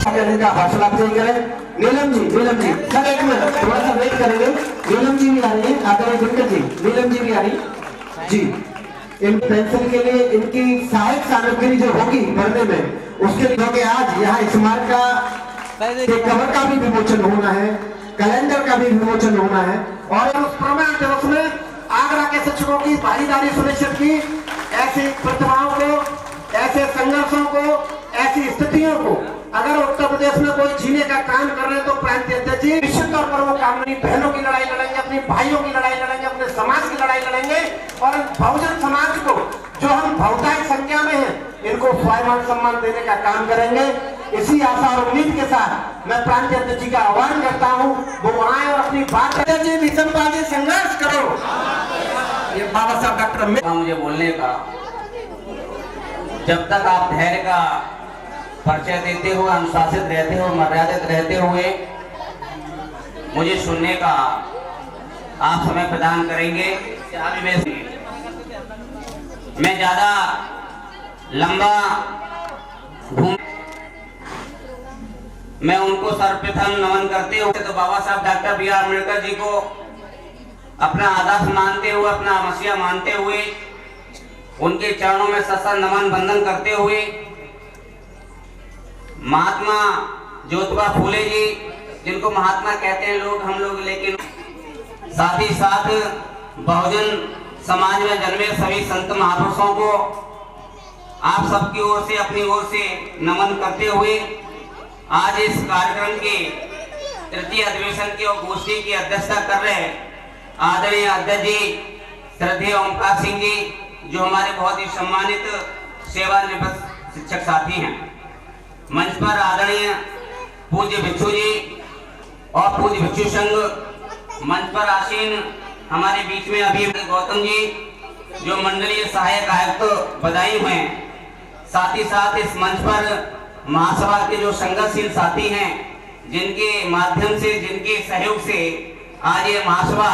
करने का हौसला अफजाई करें। नीलम जी सर एक मिनट थोड़ा सा वेट करेंगे। नीलम जी भी आ रही है, आदरणीय दिनकर जी, नीलम जी भी आ रही जी। इन पेंशन के लिए इनकी सहायक सामग्री जो होगी भरने में, उसके लिए क्योंकि आज यहाँ स्मारक का कवर का भी विमोचन होना है, कैलेंडर का भी विमोचन होना है और उस प्रमेय दिवस में आगरा के शिक्षकों की भागीदारी सुनिश्चित की। ऐसी प्रतिभाओं को, ऐसे संघर्षों को, ऐसी स्थितियों को अगर उत्तर प्रदेश में कोई जीने का काम कर रहे हैं तो प्रांतीय अध्यक्ष जी निश्चित तौर पर वो काम नहीं, बहनों की लड़ाई लड़ेंगे, अपनी भाइयों की लड़ाई लड़ेंगे, अपने समाज की लड़ाई लड़ेंगे और बहुजन समाज को जो हम बहुतायत संख्या में हैं इनको स्वाभिमान सम्मान देने का काम करेंगे। इसी आशा और उम्मीद के साथ मैं प्रांतीय अध्यक्ष जी का आह्वान करता हूँ, वो आए और अपनी बात करें। विषमवादी संघर्ष करो। ये बाबा साहब डॉक्टर मुझे बोलने का, जब तक आप धैर्य का परिचय देते हो, अनुशासित रहते हो, मर्यादित रहते हुए मुझे सुनने का आप समय प्रदान करेंगे। मैं ज्यादा लंबा घूम, मैं उनको सर्वप्रथम नमन करते हुए तो बाबा साहब डॉक्टर B.R. अम्बेडकर जी को अपना आदर्श मानते हुए, अपना मसीहा मानते हुए उनके चरणों में सशस्त्र नमन बंदन करते हुए महात्मा ज्योतिबा फूले जी, जिनको महात्मा कहते हैं लोग, हम लोग, लेकिन साथ ही साथ बहुजन समाज में जन्मे सभी संत महापुरुषों को आप सबकी ओर से, अपनी ओर से नमन करते हुए आज इस कार्यक्रम के तृतीय अधिवेशन की और गोष्ठी की अध्यक्षता कर रहे आदरणीय अध्यक्ष जी श्रद्धेय ओमकार सिंह जी, जो हमारे बहुत ही सम्मानित सेवानिवृत्त शिक्षक साथी हैं। मंच पर आदरणीय पूज्य भिक्षु जी और पूज्य भिक्षु संघ, मंच पर आसीन हमारे बीच में अभी गौतम जी जो मंडलीय सहायक आयुक्त बधाई हुए हैं। साथ ही साथ इस मंच पर महासभा के जो संघर्षशील साथी हैं, जिनके माध्यम से, जिनके सहयोग से आज ये महासभा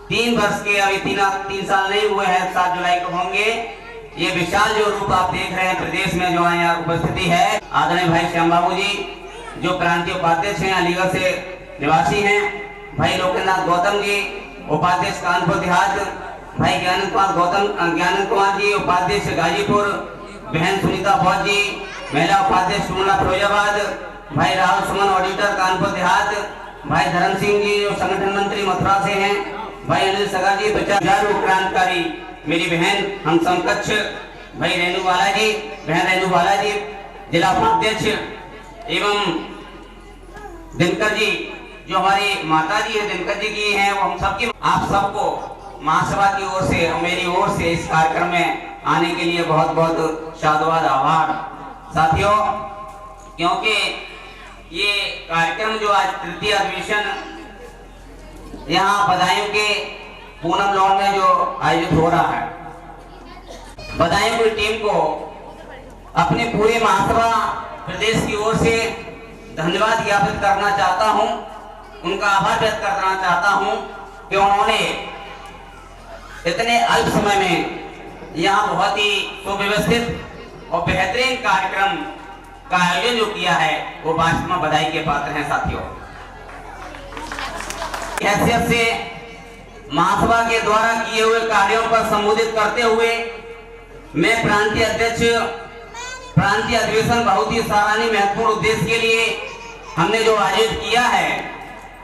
3 वर्ष के, अभी 3 साल नहीं हुए हैं, 7 जुलाई को होंगे। ये विशाल जो रूप आप देख रहे हैं प्रदेश में जो यहाँ उपस्थिति है, आदरणीय भाई श्याम बाबू जी जो प्रांतीय उपाध्यक्ष हैं, अलीगढ़ से निवासी हैं, भाई लोकेन्द्रनाथ गौतम जी उपाध्यक्ष कानपुर देहात, भाई ज्ञानंद कुमार जी उपाध्यक्ष गाजीपुर, बहन सुनीता फौज जी महिला उपाध्यक्ष टूंडला फिरोजाबाद, भाई राहुल सुमन ऑडिटर कानपुर देहात, भाई धर्म सिंह जी जो संगठन मंत्री मथुरा से हैं, भाई अनिल सगा जी विचार क्रांतिकारी मेरी बहन हम समकक्ष, भाई रेणु बाला जी, बहन रेणु बाला जी जिला उपाध्यक्ष, एवं दिनकर जी जो हमारी माता जी है, दिनकर जी की हैं, वो हम सबकी, आप सबको महासभा की ओर से और मेरी ओर से इस कार्यक्रम में आने के लिए बहुत बहुत साधुवाद, आभार। साथियों, क्योंकि ये कार्यक्रम जो आज तृतीय अधिवेशन यहाँ बदायूं के पूनम लॉन में जो आयोजित हो रहा है, बदायूं की टीम को अपने पूरे महासभा प्रदेश की ओर से धन्यवाद ज्ञापित करना चाहता हूं, उनका आभार व्यक्त करना चाहता हूं कि उन्होंने इतने अल्प समय में यहाँ बहुत ही सुव्यवस्थित और बेहतरीन कार्यक्रम का आयोजन जो किया है, वो वास्तव में बधाई के पात्र हैं। साथियों, हैसियत से महासभा के द्वारा किए हुए कार्यों पर संबोधित करते हुए मैं प्रांतीय अध्यक्ष, प्रांतीय अधिवेशन बहुत ही सराहनीय महत्वपूर्ण उद्देश्य के लिए हमने जो आयोजित किया है,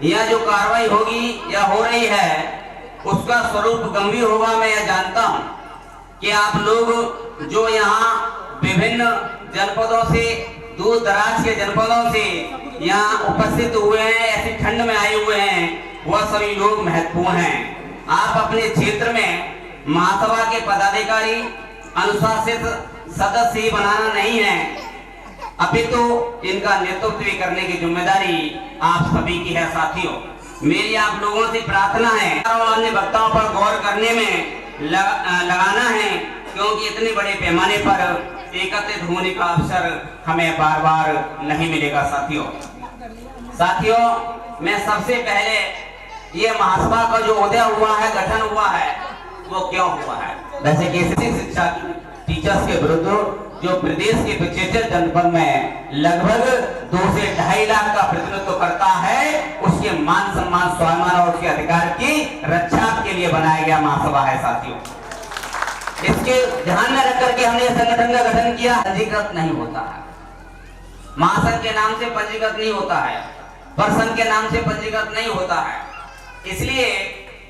यह जो कार्रवाई होगी या हो रही है, उसका स्वरूप गंभीर होगा। मैं यह जानता हूं कि आप लोग जो यहाँ विभिन्न जनपदों से, दूर दराज के जनपदों से यहाँ उपस्थित हुए हैं, ऐसी ठंड में आए हुए हैं, वह सभी लोग महत्वपूर्ण हैं। आप अपने क्षेत्र में महासभा के पदाधिकारी, अनुशासित सदस्य ही बनाना नहीं है, अपितु इनका नेतृत्व भी करने की जिम्मेदारी आप सभी की है। साथियों, मेरी आप लोगों से प्रार्थना है, अन्य वक्ताओं पर गौर करने में लगाना है, क्योंकि इतने बड़े पैमाने पर एकत्रित होने का अवसर हमें बार बार नहीं मिलेगा। साथियों, मैं सबसे पहले ये महासभा का जो उदय हुआ है, गठन हुआ है, वो क्यों हुआ है? वैसे कि शिक्षा टीचर्स के विरुद्ध जो प्रदेश के 75 जनपद में लगभग 2 से 2.5 लाख का प्रतिनिधित्व करता है, उसके मान सम्मान स्वाभिमान और उसके अधिकार की रक्षा के लिए बनाया गया महासभा है साथियों। इसके ध्यान में रख करके हमने संगठन का गठन किया। पंजीकृत नहीं होता है, महासंघ के नाम से पंजीकृत नहीं होता है, प्रसंघ के नाम से पंजीकृत नहीं होता है। इसलिए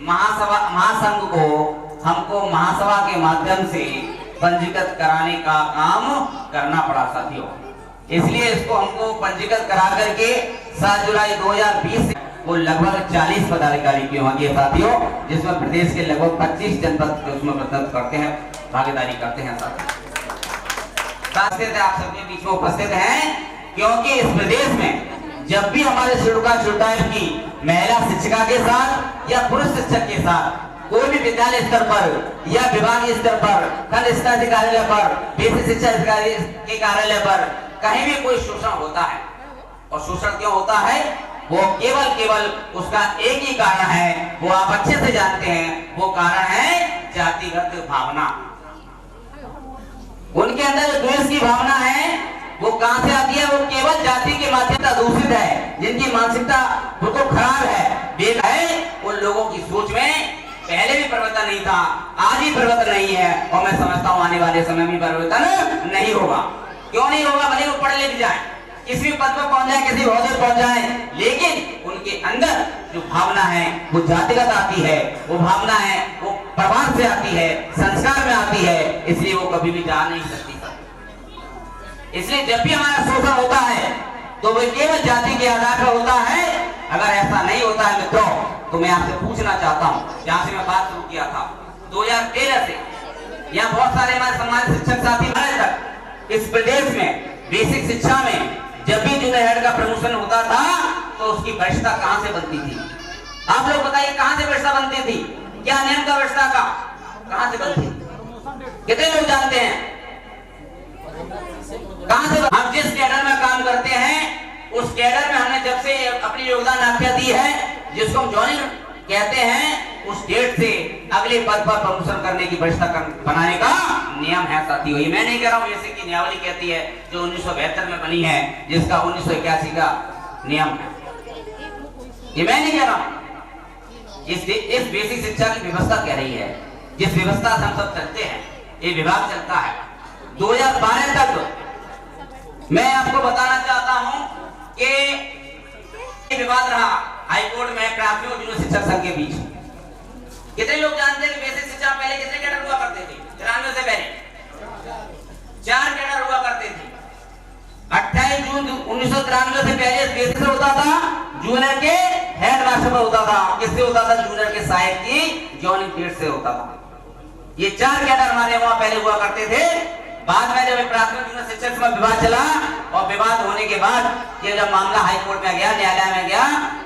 महासंघ को हमको महासभा के माध्यम से पंजीकृत कराने का काम करना पड़ा साथियों। इसलिए इसको हमको पंजीकृत करा करके 7 जुलाई 2020 से वो लगभग 40 पदाधिकारी की होंगे साथियों, जिसमें प्रदेश के लगभग 25 जनपद उसमें प्रतिनिधित्व करते हैं, भागीदारी करते हैं साथियों। आप सबके बीच में उपस्थित हैं क्योंकि इस प्रदेश में जब भी हमारे शेड्यूल टाइप की महिला शिक्षिका के साथ या पुरुष शिक्षक के साथ कोई भी विद्यालय स्तर पर या विभागीय स्तर पर, खंड स्तर कार्यालय पर, बेसिक शिक्षा अधिकारी के कार्यालय पर कहीं भी कोई शोषण होता है, और शोषण क्यों होता है, वो केवल उसका एक ही कारण है, वो आप अच्छे से जानते हैं, वो कारण है जातिगत भावना। उनके अंदर जो द्वेष की भावना है वो कहां से आती है, वो केवल जाति के माध्यम से दूषित है, जिनकी मानसिकता बिल्कुल खराब है, बेग है, उन लोगों की सोच में पहले भी परिवर्तन नहीं था, आज भी परिवर्तन नहीं है, और मैं समझता हूं आने वाले समय में परिवर्तन नहीं होगा। क्यों नहीं होगा? भले वो पढ़ लिख जाए, किसी पद पर पहुंच जाए, किसी ओहदे पर पहुंच जाए, लेकिन उनके अंदर जो भावना है वो जातिगत आती है, वो भावना है वो प्रभाव से आती है, संस्कार में आती है, इसलिए वो कभी भी जा नहीं सकती। इसलिए जब भी हमारा शोषण होता है तो वो केवल जाति के आधार पर होता है। अगर ऐसा नहीं होता है मित्रों, तो मैं आपसे पूछना चाहता हूं, जहां से मैं बात शुरू किया था 2013 से, यहाँ बहुत सारे हमारे सम्मानित शिक्षक साथी तक इस प्रदेश में बेसिक शिक्षा में जब भी जूनियर हेड का प्रमोशन होता था तो उसकी वरिष्ठता कहां से बनती थी? आप लोग बताइए, कहां से वरिष्ठता बनती थी? क्या नियम का वरिष्ठता का कहां से बनती? कितने लोग जानते हैं कहां से? हम जिस कैडर में काम करते हैं उस कैडर में हमने जब से अपनी योगदान आख्या दी है, जिसको हम ज्वाइनिंग कहते हैं, उस डेट से अगले पद पर प्रमोशन करने की वरिष्ठता बनाने का नियम है साथियों। ये मैं नहीं कह रहा हूँ, जैसे कि नियमावली कहती है जो 1972 में बनी है, जिसका 1981 का नियम है, ये मैं नहीं कह रहा हूँ। इस बेसिक शिक्षा की व्यवस्था कह रही है, जिस व्यवस्था से हम सब चलते हैं, ये विभाग चलता है 2012 तक। मैं आपको बताना चाहता हूं कि विवाद रहा हाईकोर्ट में प्राथमिक और जूनियर शिक्षक संघ के बीच। कितने लोग जानते हैं कि बेसिक शिक्षा पहले कितने कैडर हुआ करते थे? 93 से पहले 4 कैडर हुआ करते थे। 28 जून 1993 से पहले बेसिक होता था, जूनियर के हेड मास्टर पर होता था। किससे होता था? जूनियर के सहायक की जॉइनिंग पीरियड से होता था। ये 4 कैडर हमारे वहां पहले हुआ करते थे। बाद में जब प्राथमिक जूनियर शिक्षक में विवाद चला, और विवाद होने के बाद ये जब मामला हाई कोर्ट में गया, न्यायालय में गया,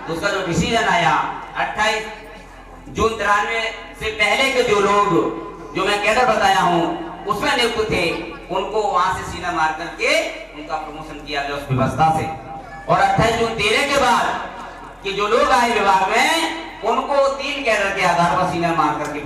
तो उसका जो डिसीजन आया 28 जून 93 से पहले के जो लोग जो मैं कैडर बताया हूं उसमें नियुक्त थे, उनको वहां से सीना मार करके उनका प्रमोशन किया गया उस व्यवस्था से। और 28 जून 13 के बाद कि जो लोग आए विभाग में, उनको 3 कैडर के आधार पर सीना मार करके